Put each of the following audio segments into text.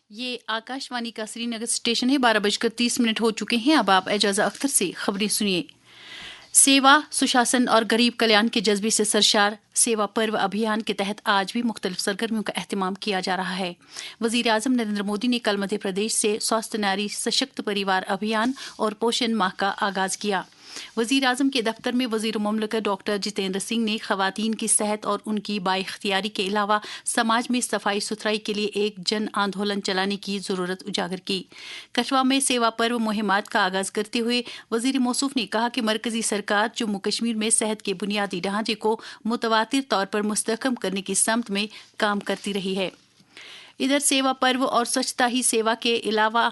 یہ آکاشوانی کا سری نگر اسٹیشن ہے۔ 12:30 ہو چکے ہیں۔ اب آپ اعجازہ اختر سے خبریں سنیے۔ سیوا، سشاسن اور غریب کلیان کے جذبے سے سرشار سیوا پرو ابھیان کے تحت آج بھی مختلف سرگرمیوں کا اہتمام کیا جا رہا ہے۔ وزیر اعظم نریندر مودی نے کل مدھیہ پردیش سے سواستھ ناری سشکت پریوار ابھیان اور پوشن ماہ کا آغاز کیا۔ وزیر اعظم کے دفتر میں وزیر مملکت ڈاکٹر جتیندر سنگھ نے خواتین کی صحت اور ان کی بااختیاری کے علاوہ سماج میں صفائی ستھرائی کے لیے ایک جن آندولن چلانے کی ضرورت اجاگر کی۔ کٹھوعہ میں سیوا پرو مہمات کا آغاز کرتے ہوئے وزیر موصوف نے کہا کہ مرکزی سرکار جموں کشمیر میں صحت کے بنیادی ڈھانچے کو متواتر طور پر مستحکم کرنے کی سمت میں کام کرتی رہی ہے۔ ادھر سیوا پرو اور سوچھتا ہی سیوا کے علاوہ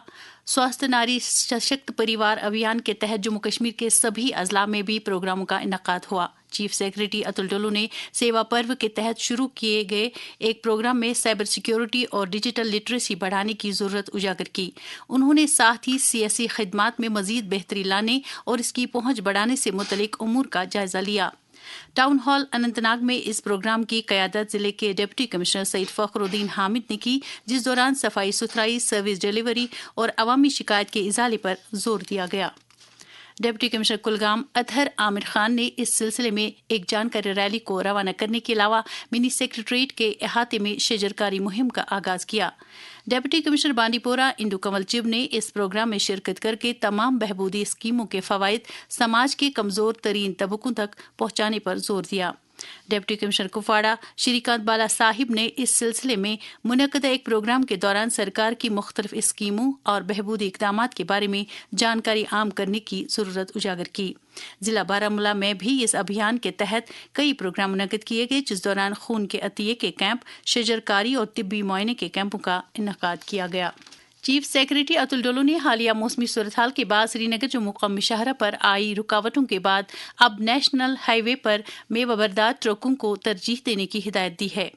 سواستھ ناری سشکت پریوار ابھیان کے تحت جموں کشمیر کے سبھی اضلاع میں بھی پروگراموں کا انعقاد ہوا۔ چیف سیکرٹری اتل ڈولو نے سیوا پرو کے تحت شروع کیے گئے ایک پروگرام میں سائبر سیکیورٹی اور ڈیجیٹل لٹریسی بڑھانے کی ضرورت اجاگر کی۔ انہوں نے ساتھ ہی سیاسی خدمات میں مزید بہتری لانے اور اس کی پہنچ بڑھانے سے متعلق امور کا جائزہ لیا۔ ٹاؤن ہال اننت ناگ میں اس پروگرام کی قیادت ضلع کے ڈپٹی کمشنر سعید فخر الدین حامد نے کی، جس دوران صفائی ستھرائی، سروس ڈیلیوری اور عوامی شکایت کے ازالے پر زور دیا گیا۔ ڈپٹی کمشنر کلگام اطہر عامر خان نے اس سلسلے میں ایک جانکاری ریلی کو روانہ کرنے کے علاوہ منی سیکریٹریٹ کے احاطے میں شجرکاری مہم کا آغاز کیا۔ ڈپٹی کمشنر بانڈی پورہ اندو کنول چب نے اس پروگرام میں شرکت کر کے تمام بہبودی اسکیموں کے فوائد سماج کے کمزور ترین طبقوں تک پہنچانے پر زور دیا۔ ڈپٹی کمشنر کپواڑہ شری کانت بالا صاحب نے اس سلسلے میں منعقدہ ایک پروگرام کے دوران سرکار کی مختلف اسکیموں اور بہبودی اقدامات کے بارے میں جانکاری عام کرنے کی ضرورت اجاگر کی۔ ضلع بارہمولہ میں بھی اس ابھیان کے تحت کئی پروگرام منعقد کیے گئے، جس دوران خون کے عطیے کے کیمپ، شجرکاری اور طبی معائنے کے کیمپوں کا انعقاد کیا گیا۔ چیف سیکرٹری اتل ڈولو نے حالیہ موسمی صورتحال کے بعد سری نگر جموں قومی شاہراہ پر آئی رکاوٹوں کے بعد اب نیشنل ہائی وے پر میوہ بردار ٹرکوں کو ترجیح دینے کی ہدایت دی ہے۔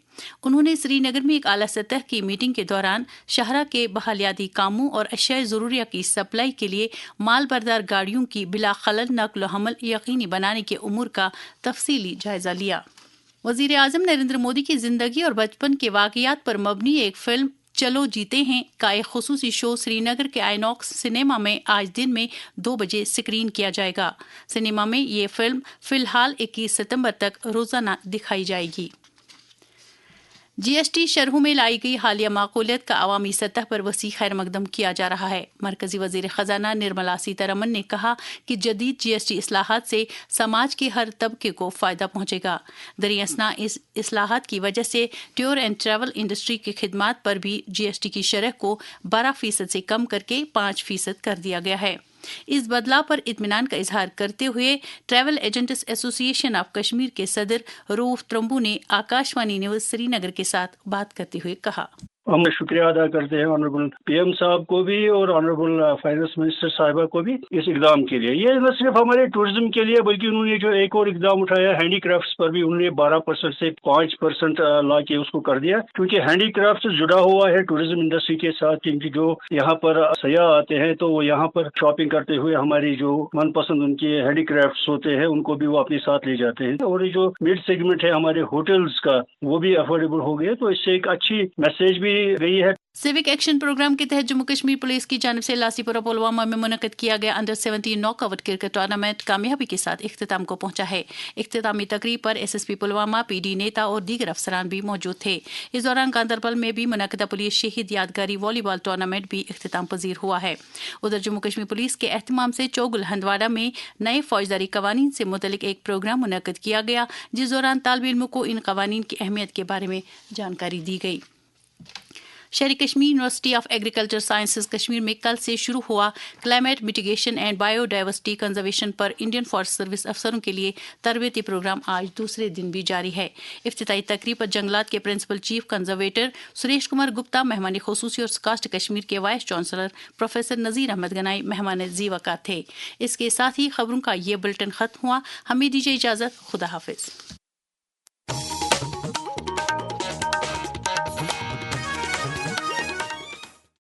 انہوں نے سری نگر میں ایک اعلیٰ سطح کی میٹنگ کے دوران شاہراہ کے بحالیاتی کاموں اور اشیاء ضروریہ کی سپلائی کے لیے مال بردار گاڑیوں کی بلا خلل نقل و حمل یقینی بنانے کے امور کا تفصیلی جائزہ لیا۔ وزیر اعظم نریندر مودی کی زندگی اور بچپن کے واقعات پر مبنی ایک فلم چلو جیتے ہیں کا ایک خصوصی شو سری نگر کے آئینوکس سنیما میں آج دن میں 2 بجے سکرین کیا جائے گا۔ سنیما میں یہ فلم فی الحال 21 ستمبر تک روزانہ دکھائی جائے گی۔ جی ایس ٹی شرحوں میں لائی گئی حالیہ معقولیت کا عوامی سطح پر وسیع خیر مقدم کیا جا رہا ہے۔ مرکزی وزیر خزانہ نرملا سیتا رمن نے کہا کہ جدید جی ایس ٹی اصلاحات سے سماج کے ہر طبقے کو فائدہ پہنچے گا۔ دریں اثنا اس اصلاحات کی وجہ سے ٹور اینڈ ٹریول انڈسٹری کی خدمات پر بھی جی ایس ٹی کی شرح کو 12% سے کم کر کے 5% کر دیا گیا ہے۔ اس بدلاؤ پر اطمینان کا اظہار کرتے ہوئے ٹریول ایجنٹس ایسوسی ایشن آف کشمیر کے صدر روف ترمبو نے آکاشوانی نیوز سری نگر کے ساتھ بات کرتے ہوئے کہا، ہم شکریہ ادا کرتے ہیں آنریبل پی ایم صاحب کو بھی اور آنریبل فائنانس منسٹر صاحبہ کو بھی اس اقدام کے لیے۔ یہ نہ صرف ہمارے ٹورزم کے لیے بلکہ انہوں نے جو ایک اور اقدام اٹھایا ہینڈی کرافٹس پر بھی، انہوں نے 12% سے 5% لا کے اس کو کر دیا، کیونکہ ہینڈی کرافٹس جڑا ہوا ہے ٹورزم انڈسٹری کے ساتھ، کیونکہ جو یہاں پر سیاح آتے ہیں تو وہ یہاں پر شاپنگ کرتے ہوئے ہماری جو من پسند ان کے ہینڈی کرافٹس ہوتے ہیں ان کو بھی وہ اپنے ساتھ لے جاتے ہیں، اور یہ جو مڈ سیگمنٹ ہے ہمارے ہوٹلز کا وہ بھی افورڈیبل ہو گیا، تو اس سے ایک اچھی میسج بھی گئی ہے۔ سیوک ایکشن پروگرام کے تحت جموں کشمیر پولیس کی جانب سے لاسی پورہ پلوامہ میں منعقد کیا گیا under 17 knock out cricket tournament کامیابی کے ساتھ اختتام کو پہنچا ہے۔ اختتامی تقریب پر S S P Pulwama, P D Neeta اور دیگر افسران بھی موجود تھے۔ اس دوران گاندربل میں بھی منعقدہ پولیس شہید یادگاری والی بال ٹورنامنٹ بھی اختتام پذیر ہوا ہے۔ ادھر جموں کشمیر پولیس کے اہتمام سے چوگل ہندواڑہ میں نئے فوجداری قوانین سے متعلق ایک پروگرام منعقد کیا گیا، جس دوران طالب علموں کو ان قوانین کی اہمیت کے بارے میں جانکاری دی گئی۔ Sher e Kashmir university of agriculture sciences Kashmir میں کل سے شروع ہوا climate mitigation and biodiversity conservation پر انڈین فارسٹ سروس افسروں کے لیے تربیتی پروگرام آج دوسرے دن بھی جاری ہے۔ افتتاحی تقریب پر جنگلات کے principal chief conservator Suresh Kumar Gupta, مہمان خصوصی اور کاسٹ کشمیر کے vice chancellor professor Nazir Ahmad Ganai مہمان زیوکات تھے۔ اس کے ساتھ ہی خبروں کا یہ بلٹن ختم ہوا۔ ہمیں دیجیے اجازت، خدا حافظ۔